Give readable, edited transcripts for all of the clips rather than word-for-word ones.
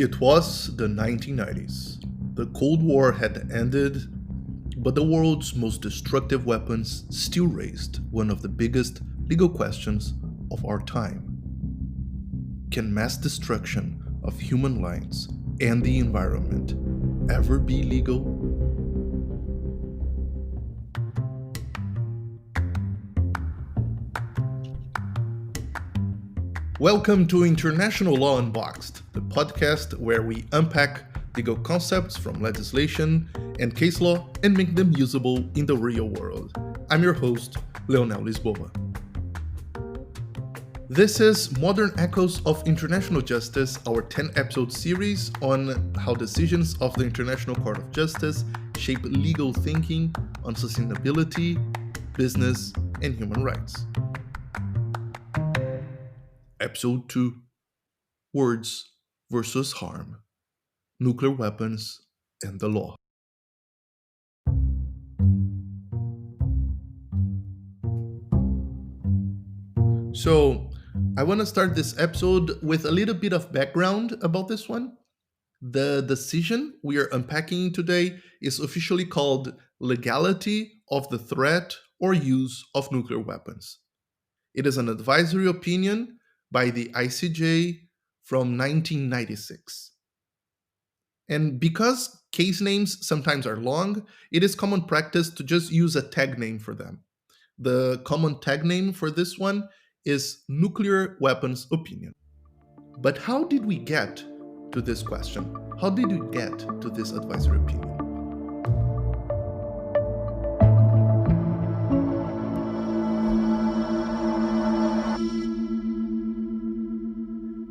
It was the 1990s. The Cold War had ended, but the world's most destructive weapons still raised one of the biggest legal questions of our time. Can mass destruction of human lives and the environment ever be legal? Welcome to International Law Unboxed, the podcast where we unpack legal concepts from legislation and case law and make them usable in the real world. I'm your host, Leonel Lisboa. This is Modern Echoes of International Justice, our 10-episode series on how decisions of the International Court of Justice shape legal thinking on sustainability, business, and human rights. Episode 2: Words versus Harm, Nuclear Weapons and the Law. So, I want to start this episode with a little bit of background about this one. The decision we are unpacking today is officially called Legality of the Threat or Use of Nuclear Weapons. It is an advisory opinion by the ICJ from 1996. And because case names sometimes are long, it is common practice to just use a tag name for them. The common tag name for this one is Nuclear Weapons Opinion. But how did we get to this question? How did we get to this advisory opinion?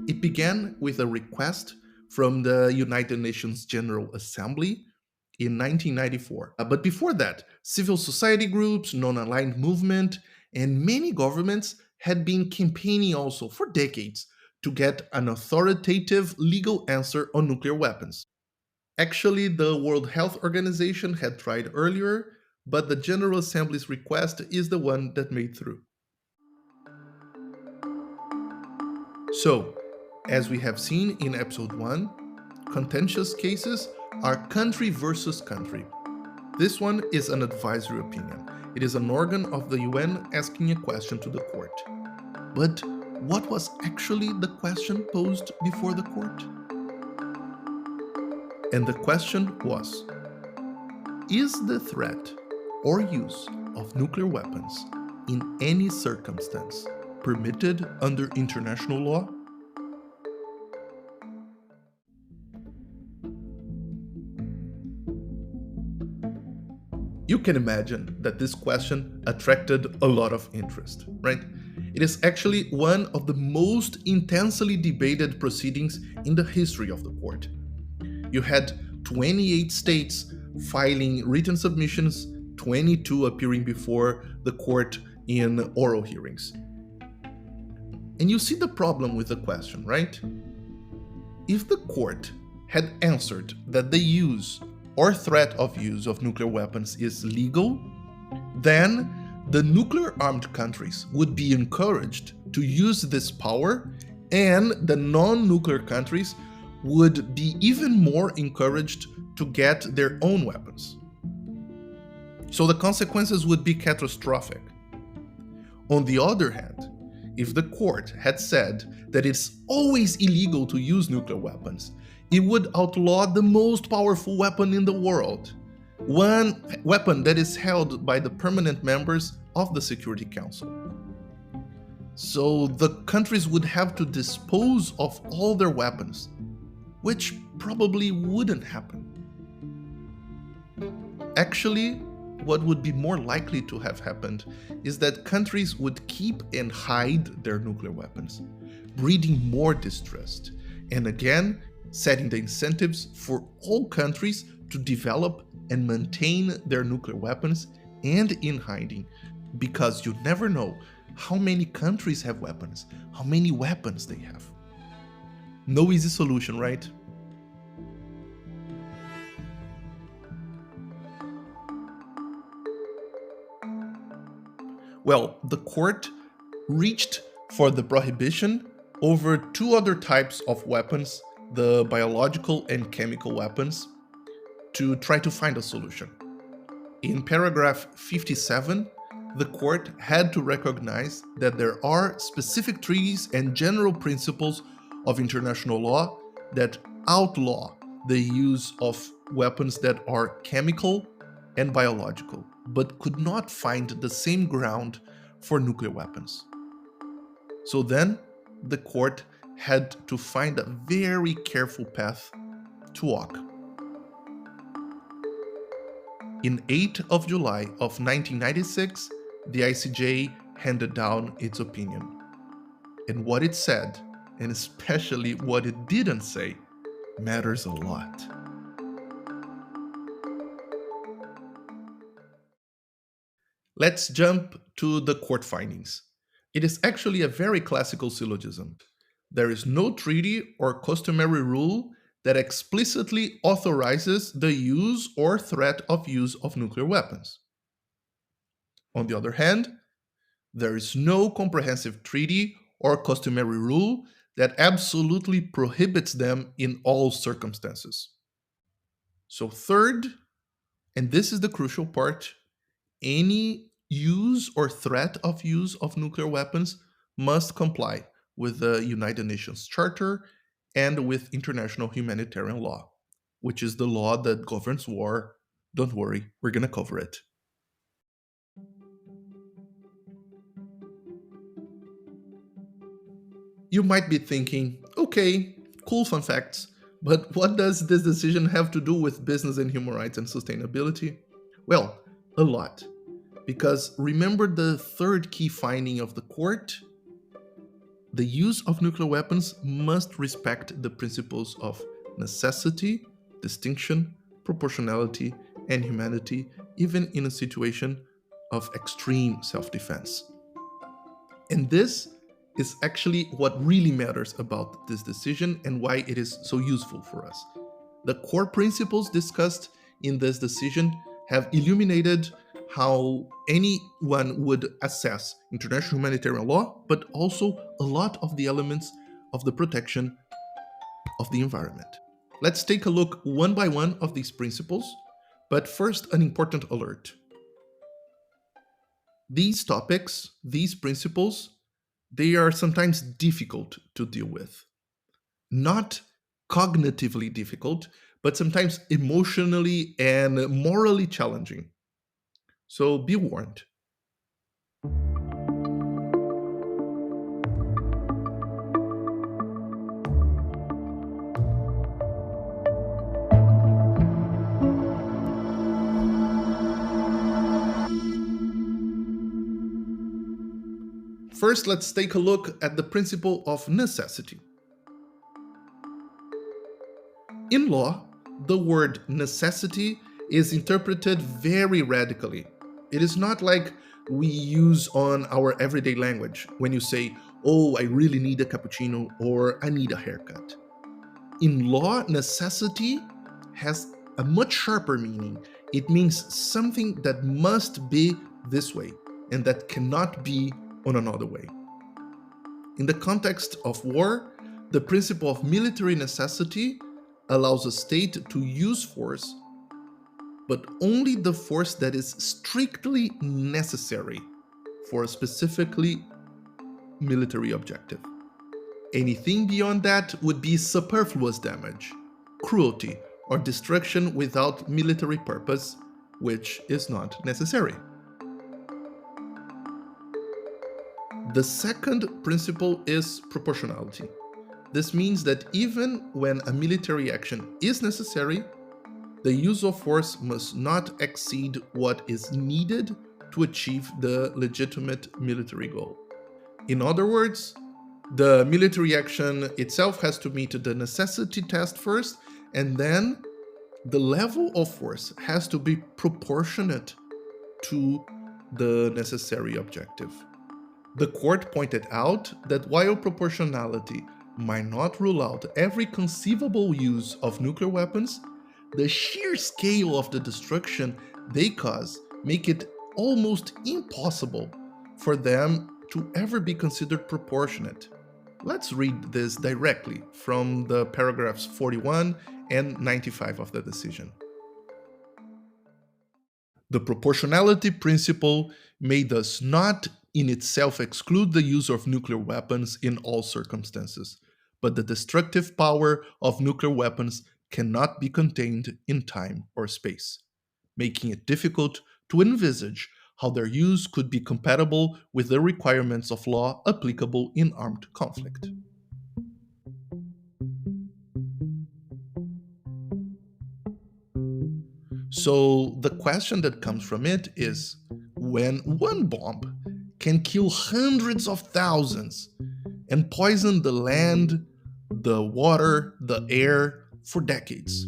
It began with a request from the United Nations General Assembly in 1994. But before that, civil society groups, non-aligned movement, and many governments had been campaigning also for decades to get an authoritative legal answer on nuclear weapons. Actually, the World Health Organization had tried earlier, but the General Assembly's request is the one that made through. So, as we have seen in episode 1, contentious cases are country versus country. This one is an advisory opinion. It is an organ of the UN asking a question to the court. But what was actually the question posed before the court? And the question was, is the threat or use of nuclear weapons in any circumstance permitted under international law? You can imagine that this question attracted a lot of interest, right? It is actually one of the most intensely debated proceedings in the history of the court. You had 28 states filing written submissions, 22 appearing before the court in oral hearings. And you see the problem with the question, right? If the court had answered that the use or threat of use of nuclear weapons is legal, then the nuclear-armed countries would be encouraged to use this power, and the non-nuclear countries would be even more encouraged to get their own weapons. So the consequences would be catastrophic. On the other hand, if the court had said that it's always illegal to use nuclear weapons, it would outlaw the most powerful weapon in the world, one weapon that is held by the permanent members of the Security Council. So the countries would have to dispose of all their weapons, which probably wouldn't happen. Actually, what would be more likely to have happened is that countries would keep and hide their nuclear weapons, breeding more distrust, and again, setting the incentives for all countries to develop and maintain their nuclear weapons and in hiding, because you never know how many countries have weapons, how many weapons they have. No easy solution, right? Well, the court reached for the prohibition over two other types of weapons the biological and chemical weapons, to try to find a solution. In paragraph 57, the court had to recognize that there are specific treaties and general principles of international law that outlaw the use of weapons that are chemical and biological, but could not find the same ground for nuclear weapons. So then, the court had to find a very careful path to walk. In 8 of July of 1996, the ICJ handed down its opinion. And what it said, and especially what it didn't say, matters a lot. Let's jump to the court findings. It is actually a very classical syllogism. There is no treaty or customary rule that explicitly authorizes the use or threat of use of nuclear weapons. On the other hand, there is no comprehensive treaty or customary rule that absolutely prohibits them in all circumstances. So third, and this is the crucial part, any use or threat of use of nuclear weapons must comply with the United Nations Charter and with international humanitarian law, which is the law that governs war. Don't worry, we're going to cover it. You might be thinking, okay, cool fun facts, but what does this decision have to do with business and human rights and sustainability? Well, a lot. Because remember the third key finding of the court? The use of nuclear weapons must respect the principles of necessity, distinction, proportionality, and humanity, even in a situation of extreme self-defense. And this is actually what really matters about this decision and why it is so useful for us. The core principles discussed in this decision have illuminated how anyone would assess international humanitarian law, but also a lot of the elements of the protection of the environment. Let's take a look one by one of these principles, but first an important alert. These topics, these principles, they are sometimes difficult to deal with. Not cognitively difficult, but sometimes emotionally and morally challenging. So be warned. First, let's take a look at the principle of necessity. In law, the word necessity is interpreted very radically. It is not like we use on our everyday language when you say, oh, I really need a cappuccino or I need a haircut. In law, necessity has a much sharper meaning. It means something that must be this way and that cannot be on another way. In the context of war, the principle of military necessity allows a state to use force, but only the force that is strictly necessary for a specifically military objective. Anything beyond that would be superfluous damage, cruelty, or destruction without military purpose, which is not necessary. The second principle is proportionality. This means that even when a military action is necessary, the use of force must not exceed what is needed to achieve the legitimate military goal. In other words, the military action itself has to meet the necessity test first, and then the level of force has to be proportionate to the necessary objective. The court pointed out that while proportionality might not rule out every conceivable use of nuclear weapons, the sheer scale of the destruction they cause make it almost impossible for them to ever be considered proportionate. Let's read this directly from the paragraphs 41 and 95 of the decision. The proportionality principle may thus not in itself exclude the use of nuclear weapons in all circumstances, but the destructive power of nuclear weapons cannot be contained in time or space, making it difficult to envisage how their use could be compatible with the requirements of law applicable in armed conflict. So the question that comes from it is, when one bomb can kill hundreds of thousands and poison the land, the water, the air for decades,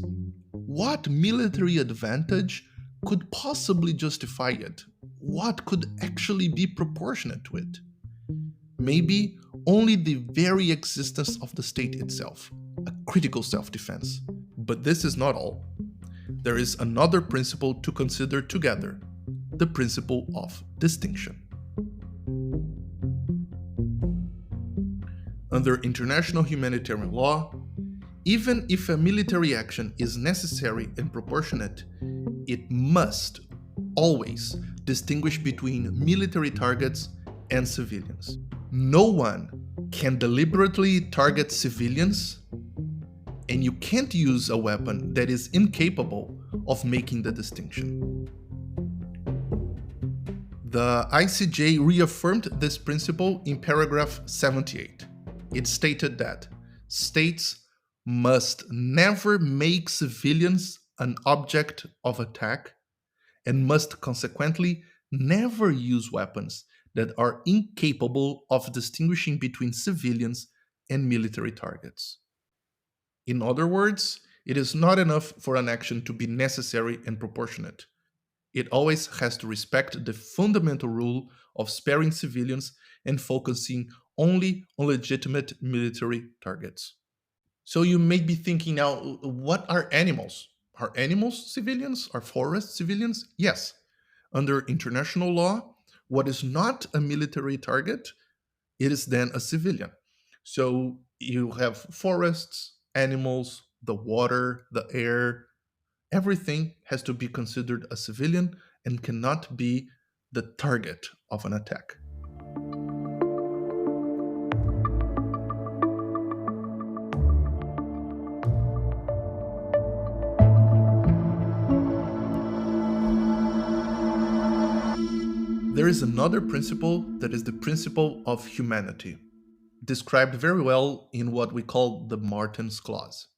what military advantage could possibly justify it? What could actually be proportionate to it? Maybe only the very existence of the state itself, a critical self-defense. But this is not all. There is another principle to consider together, the principle of distinction. Under international humanitarian law, even if a military action is necessary and proportionate, it must always distinguish between military targets and civilians. No one can deliberately target civilians, and you can't use a weapon that is incapable of making the distinction. The ICJ reaffirmed this principle in paragraph 78. It stated that states must never make civilians an object of attack and must consequently never use weapons that are incapable of distinguishing between civilians and military targets. In other words, it is not enough for an action to be necessary and proportionate. It always has to respect the fundamental rule of sparing civilians and focusing only on legitimate military targets. So you may be thinking now, what are animals? Are animals civilians? Are forests civilians? Yes. Under international law, what is not a military target, it is then a civilian. So you have forests, animals, the water, the air, everything has to be considered a civilian and cannot be the target of an attack. There is another principle that is the principle of humanity, described very well in what we call the Martens Clause.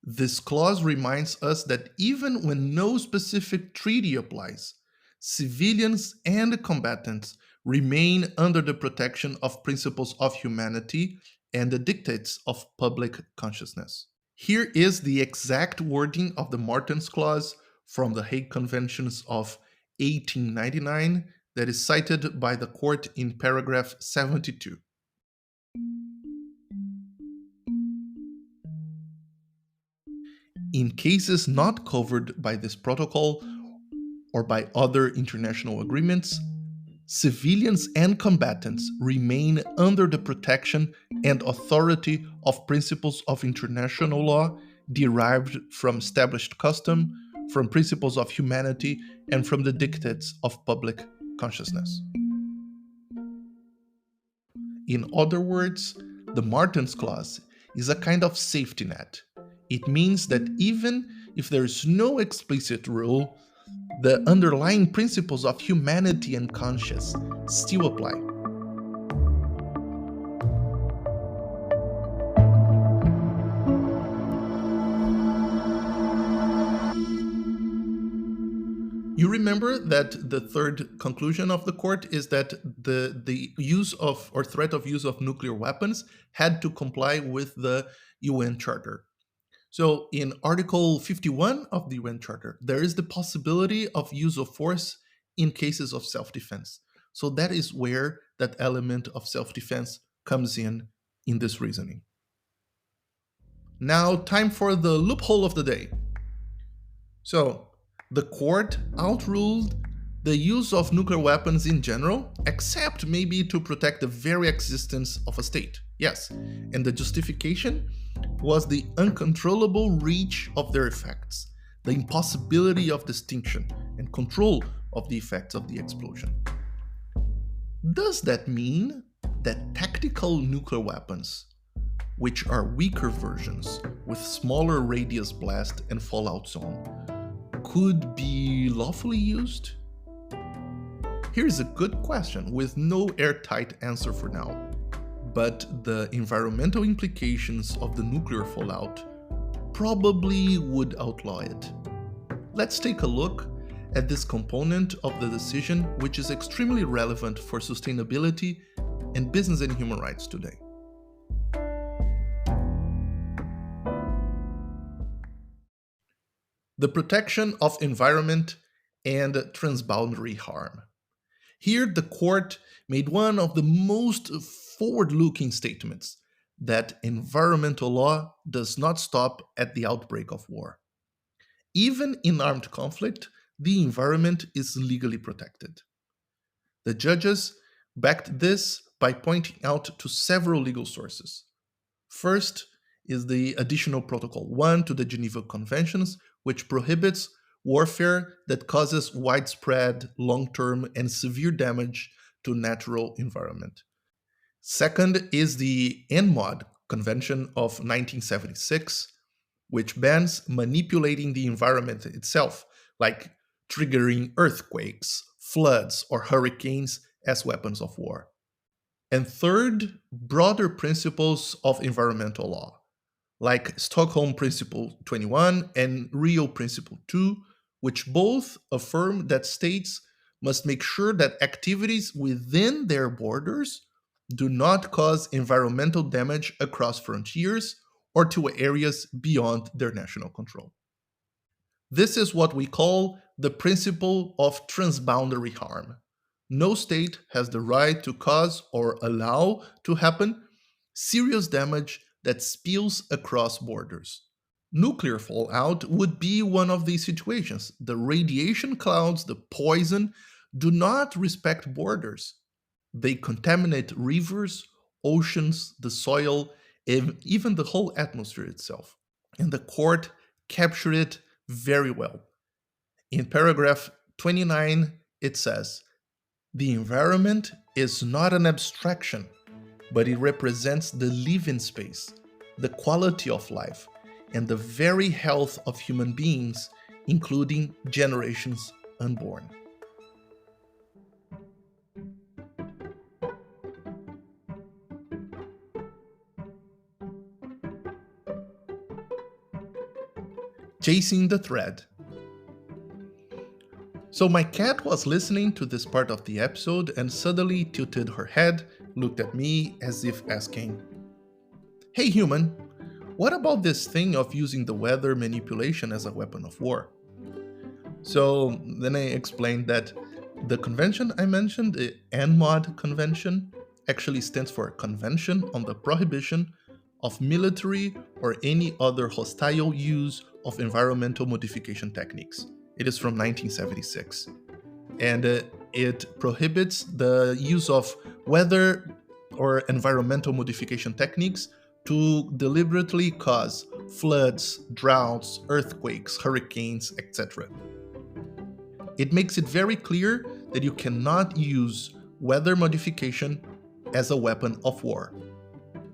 This clause reminds us that even when no specific treaty applies, civilians and combatants remain under the protection of principles of humanity and the dictates of public consciousness. Here is the exact wording of the Martens Clause from the Hague Conventions of 1899 that is cited by the court in paragraph 72. In cases not covered by this protocol or by other international agreements, civilians and combatants remain under the protection and authority of principles of international law derived from established custom, from principles of humanity, and from the dictates of public consciousness. In other words, the Martens Clause is a kind of safety net. It means that even if there is no explicit rule, the underlying principles of humanity and conscience still apply. You remember that the third conclusion of the court is that the use of or threat of use of nuclear weapons had to comply with the UN Charter. So in Article 51 of the UN Charter, there is the possibility of use of force in cases of self-defense. So that is where that element of self-defense comes in this reasoning. Now, time for the loophole of the day. So, the court outruled the use of nuclear weapons in general, except maybe to protect the very existence of a state. Yes, and the justification was the uncontrollable reach of their effects, the impossibility of distinction and control of the effects of the explosion. Does that mean that tactical nuclear weapons, which are weaker versions with smaller radius blast and fallout zone, could be lawfully used? Here's a good question with no airtight answer for now, but the environmental implications of the nuclear fallout probably would outlaw it. Let's take a look at this component of the decision, which is extremely relevant for sustainability and business and human rights today. The protection of environment and transboundary harm. Here, the court made one of the most forward-looking statements that environmental law does not stop at the outbreak of war. Even in armed conflict, the environment is legally protected. The judges backed this by pointing out to several legal sources. First is the Additional Protocol 1 to the Geneva Conventions, which prohibits warfare that causes widespread, long-term, and severe damage to natural environment. Second is the NMOD Convention of 1976, which bans manipulating the environment itself, like triggering earthquakes, floods, or hurricanes as weapons of war. And third, broader principles of environmental law, like Stockholm Principle 21 and Rio Principle 2, which both affirm that states must make sure that activities within their borders do not cause environmental damage across frontiers or to areas beyond their national control. This is what we call the principle of transboundary harm. No state has the right to cause or allow to happen serious damage that spills across borders. Nuclear fallout would be one of these situations. The radiation clouds, the poison, do not respect borders. They contaminate rivers, oceans, the soil, and even the whole atmosphere itself. And the court captured it very well. In paragraph 29, it says, "The environment is not an abstraction, but it represents the living space, the quality of life, and the very health of human beings, including generations unborn." Chasing the thread. So my cat was listening to this part of the episode and suddenly tilted her head, looked at me as if asking, "Hey human, what about this thing of using the weather manipulation as a weapon of war?" So then I explained that the convention I mentioned, the NMOD convention, actually stands for Convention on the Prohibition of Military or Any Other Hostile Use of Environmental Modification Techniques. It is from 1976. And it prohibits the use of weather or environmental modification techniques to deliberately cause floods, droughts, earthquakes, hurricanes, etc. It makes it very clear that you cannot use weather modification as a weapon of war.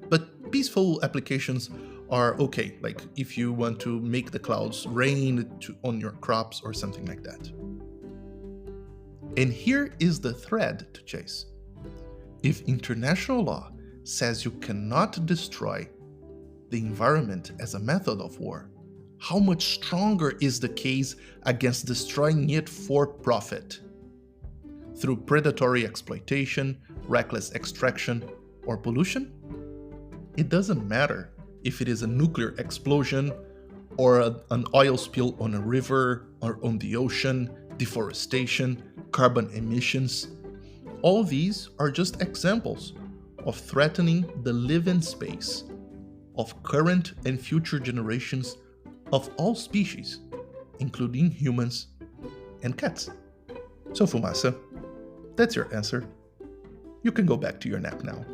But peaceful applications are okay, like if you want to make the clouds rain on your crops or something like that. And here is the thread to chase. If international law says you cannot destroy the environment as a method of war, how much stronger is the case against destroying it for profit? Through predatory exploitation, reckless extraction, or pollution? It doesn't matter if it is a nuclear explosion or an oil spill on a river or on the ocean, deforestation, carbon emissions. All these are just examples of threatening the living space of current and future generations of all species, including humans and cats. So Fumaça, that's your answer. You can go back to your nap now.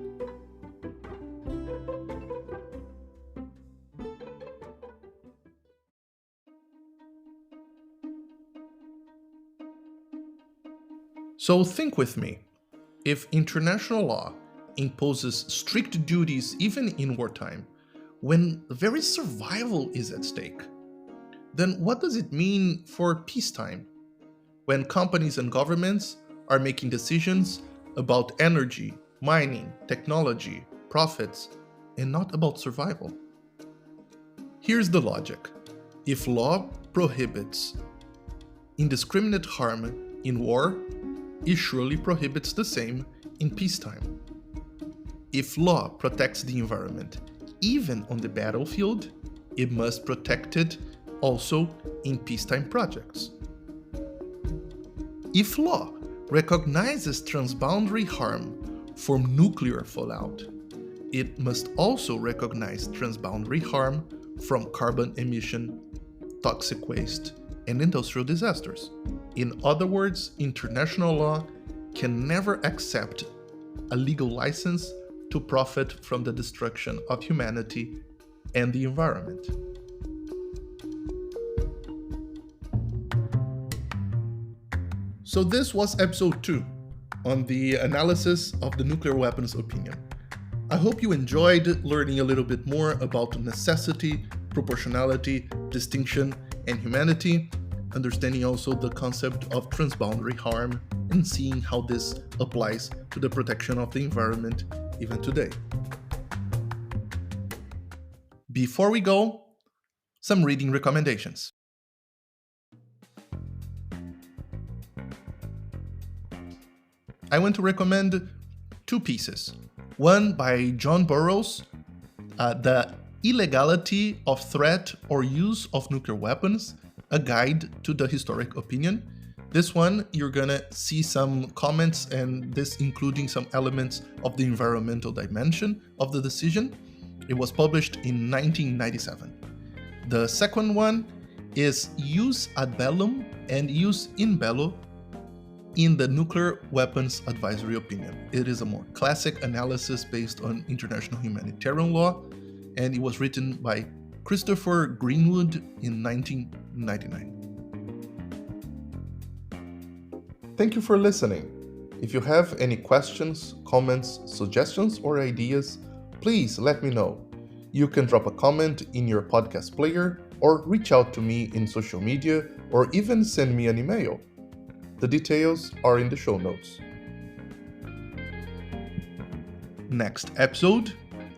So think with me. If international law imposes strict duties even in wartime, when the very survival is at stake, then what does it mean for peacetime? When companies and governments are making decisions about energy, mining, technology, profits, and not about survival. Here's the logic. If law prohibits indiscriminate harm in war, it surely prohibits the same in peacetime. If law protects the environment, even on the battlefield, it must protect it also in peacetime projects. If law recognizes transboundary harm from nuclear fallout, it must also recognize transboundary harm from carbon emission, toxic waste, and industrial disasters. In other words, international law can never accept a legal license to profit from the destruction of humanity and the environment. So this was episode 2 on the analysis of the nuclear weapons opinion. I hope you enjoyed learning a little bit more about necessity, proportionality, distinction, and humanity, understanding also the concept of transboundary harm and seeing how this applies to the protection of the environment even today. Before we go, some reading recommendations. I want to recommend 2 pieces. One by John Burroughs, The Illegality of Threat or Use of Nuclear Weapons, a Guide to the Historic Opinion. This one, you're gonna see some comments and this including some elements of the environmental dimension of the decision. It was published in 1997. The second one is Use ad bellum and Use in bello in the Nuclear Weapons Advisory Opinion. It is a more classic analysis based on international humanitarian law, and it was written by Christopher Greenwood in 1999. Thank you for listening. If you have any questions, comments, suggestions, or ideas, please let me know. You can drop a comment in your podcast player or reach out to me in social media or even send me an email. The details are in the show notes. Next episode,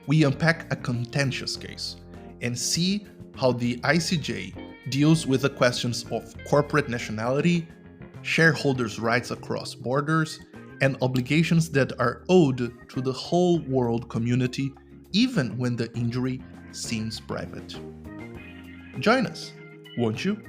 we unpack a contentious case and see how the ICJ deals with the questions of corporate nationality, shareholders' rights across borders, and obligations that are owed to the whole world community, even when the injury seems private. Join us, won't you?